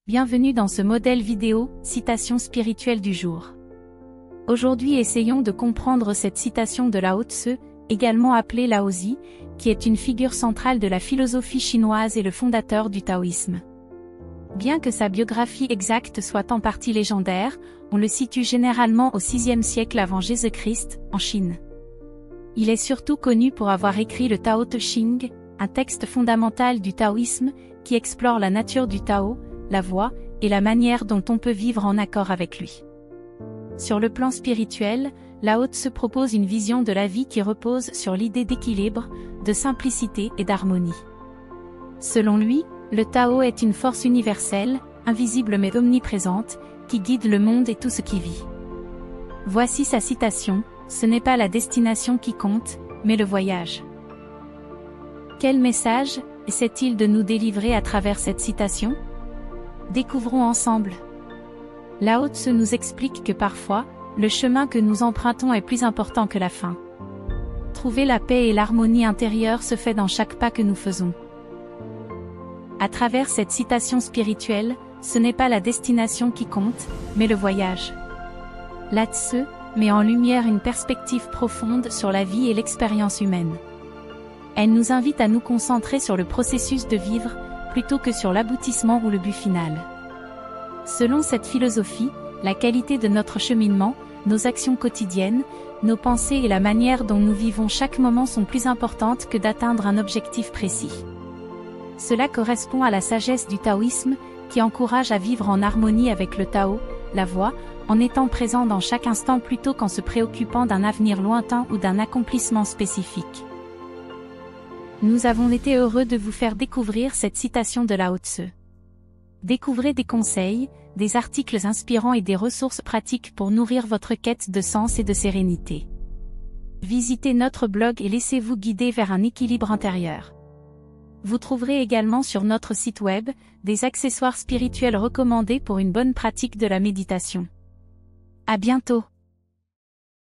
Bienvenue dans ce modèle vidéo, citation spirituelle du jour. Aujourd'hui essayons de comprendre cette citation de Lao Tse, également appelée Laozi, qui est une figure centrale de la philosophie chinoise et le fondateur du taoïsme. Bien que sa biographie exacte soit en partie légendaire, on le situe généralement au VIe siècle avant Jésus-Christ, en Chine. Il est surtout connu pour avoir écrit le Tao Te Ching, un texte fondamental du taoïsme, qui explore la nature du Tao, la voie, et la manière dont on peut vivre en accord avec lui. Sur le plan spirituel, Lao Tse propose une vision de la vie qui repose sur l'idée d'équilibre, de simplicité et d'harmonie. Selon lui, le Tao est une force universelle, invisible mais omniprésente, qui guide le monde et tout ce qui vit. Voici sa citation, « Ce n'est pas la destination qui compte, mais le voyage ». Quel message essaie-t-il de nous délivrer à travers cette citation ? Découvrons ensemble. Lao Tse nous explique que parfois, le chemin que nous empruntons est plus important que la fin. Trouver la paix et l'harmonie intérieure se fait dans chaque pas que nous faisons. À travers cette citation spirituelle, ce n'est pas la destination qui compte, mais le voyage. Lao Tse met en lumière une perspective profonde sur la vie et l'expérience humaine. Elle nous invite à nous concentrer sur le processus de vivre, plutôt que sur l'aboutissement ou le but final. Selon cette philosophie, la qualité de notre cheminement, nos actions quotidiennes, nos pensées et la manière dont nous vivons chaque moment sont plus importantes que d'atteindre un objectif précis. Cela correspond à la sagesse du taoïsme, qui encourage à vivre en harmonie avec le Tao, la voie, en étant présent dans chaque instant plutôt qu'en se préoccupant d'un avenir lointain ou d'un accomplissement spécifique. Nous avons été heureux de vous faire découvrir cette citation de Lao Tse. Découvrez des conseils, des articles inspirants et des ressources pratiques pour nourrir votre quête de sens et de sérénité. Visitez notre blog et laissez-vous guider vers un équilibre intérieur. Vous trouverez également sur notre site web, des accessoires spirituels recommandés pour une bonne pratique de la méditation. À bientôt!